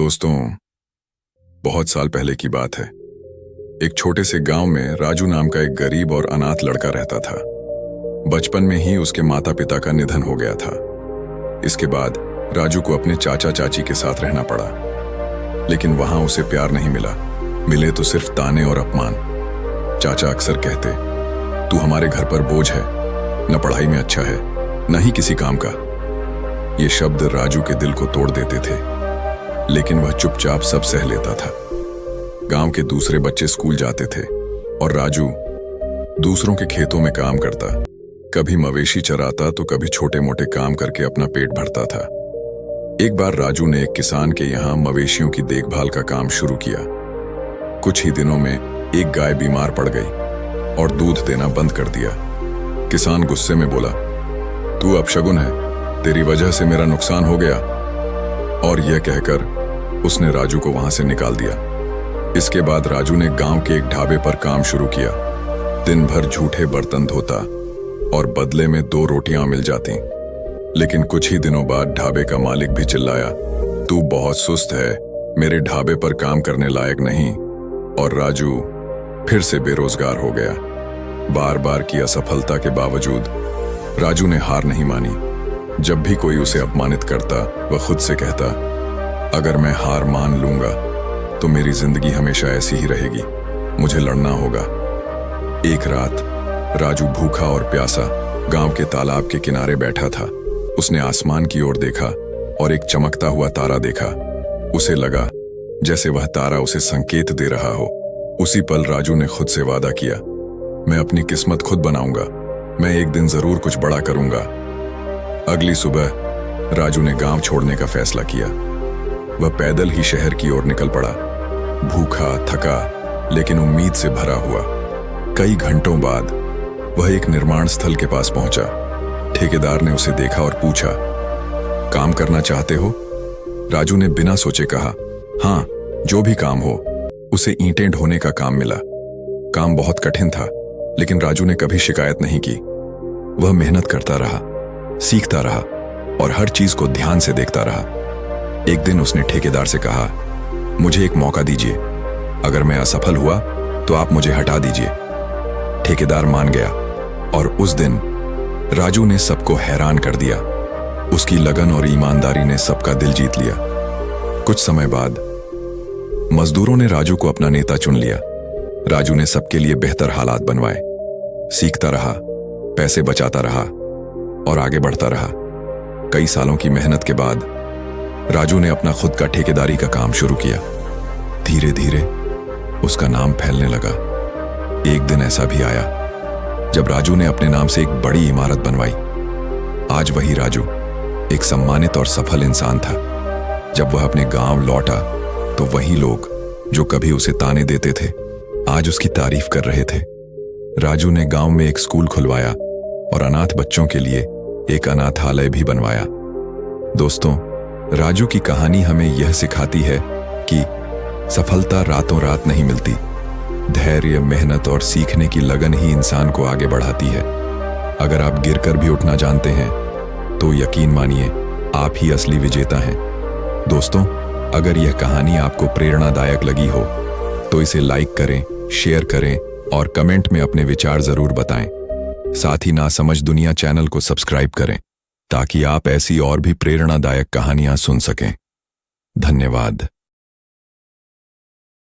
दोस्तों, बहुत साल पहले की बात है। एक छोटे से गांव में राजू नाम का एक गरीब और अनाथ लड़का रहता था। बचपन में ही उसके माता पिता का निधन हो गया था। इसके बाद राजू को अपने चाचा चाची के साथ रहना पड़ा, लेकिन वहां उसे प्यार नहीं मिला। मिले तो सिर्फ ताने और अपमान। चाचा अक्सर कहते, तू हमारे घर पर बोझ है, न पढ़ाई में अच्छा है न ही किसी काम का। ये शब्द राजू के दिल को तोड़ देते थे, लेकिन वह चुपचाप सब सह लेता था। गांव के दूसरे बच्चे स्कूल जाते थे और राजू दूसरों के खेतों में काम करता। कभी मवेशी चराता तो कभी छोटे मोटे काम करके अपना पेट भरता था। एक बार राजू ने एक किसान के यहाँ मवेशियों की देखभाल का काम शुरू किया। कुछ ही दिनों में एक गाय बीमार पड़ गई और दूध देना बंद कर दिया। किसान गुस्से में बोला, तू अपशगुन है, तेरी वजह से मेरा नुकसान हो गया। और यह कहकर उसने राजू को वहां से निकाल दिया। इसके बाद राजू ने गांव के एक ढाबे पर काम शुरू किया। दिन भर झूठे बर्तन धोता और बदले में 2 रोटियां मिल जाती। लेकिन कुछ ही दिनों बाद ढाबे का मालिक भी चिल्लाया, तू बहुत सुस्त है, मेरे ढाबे पर काम करने लायक नहीं। और राजू फिर से बेरोजगार हो गया। बार बार की असफलता के बावजूद राजू ने हार नहीं मानी। जब भी कोई उसे अपमानित करता, वह खुद से कहता, अगर मैं हार मान लूंगा तो मेरी जिंदगी हमेशा ऐसी ही रहेगी, मुझे लड़ना होगा। एक रात राजू भूखा और प्यासा गांव के तालाब के किनारे बैठा था। उसने आसमान की ओर देखा और एक चमकता हुआ तारा देखा। उसे लगा जैसे वह तारा उसे संकेत दे रहा हो। उसी पल राजू ने खुद से वादा किया, मैं अपनी किस्मत खुद बनाऊंगा, मैं एक दिन जरूर कुछ बड़ा करूंगा। अगली सुबह राजू ने गांव छोड़ने का फैसला किया। वह पैदल ही शहर की ओर निकल पड़ा, भूखा थका लेकिन उम्मीद से भरा हुआ। कई घंटों बाद वह एक निर्माण स्थल के पास पहुंचा। ठेकेदार ने उसे देखा और पूछा, काम करना चाहते हो? राजू ने बिना सोचे कहा, हाँ, जो भी काम हो। उसे ईंटें ढोने का काम मिला। काम बहुत कठिन था, लेकिन राजू ने कभी शिकायत नहीं की। वह मेहनत करता रहा, सीखता रहा और हर चीज को ध्यान से देखता रहा। एक दिन उसने ठेकेदार से कहा, मुझे एक मौका दीजिए, अगर मैं असफल हुआ तो आप मुझे हटा दीजिए। ठेकेदार मान गया और उस दिन राजू ने सबको हैरान कर दिया। उसकी लगन और ईमानदारी ने सबका दिल जीत लिया। कुछ समय बाद मजदूरों ने राजू को अपना नेता चुन लिया। राजू ने सबके लिए बेहतर हालात बनवाए, सीखता रहा, पैसे बचाता रहा और आगे बढ़ता रहा। कई सालों की मेहनत के बाद राजू ने अपना खुद का ठेकेदारी का काम शुरू किया। धीरे धीरे उसका नाम फैलने लगा। एक दिन ऐसा भी आया जब राजू ने अपने नाम से एक बड़ी इमारत बनवाई। आज वही राजू एक सम्मानित और सफल इंसान था। जब वह अपने गांव लौटा तो वही लोग जो कभी उसे ताने देते थे, आज उसकी तारीफ कर रहे थे। राजू ने गांव में एक स्कूल खुलवाया और अनाथ बच्चों के लिए एक अनाथालय भी बनवाया। दोस्तों, राजू की कहानी हमें यह सिखाती है कि सफलता रातों रात नहीं मिलती। धैर्य, मेहनत और सीखने की लगन ही इंसान को आगे बढ़ाती है। अगर आप गिरकर भी उठना जानते हैं तो यकीन मानिए, आप ही असली विजेता हैं। दोस्तों, अगर यह कहानी आपको प्रेरणादायक लगी हो तो इसे लाइक करें, शेयर करें और कमेंट में अपने विचार जरूर बताएं। साथ ही ना समझ दुनिया चैनल को सब्सक्राइब करें ताकि आप ऐसी और भी प्रेरणादायक कहानियां सुन सकें। धन्यवाद।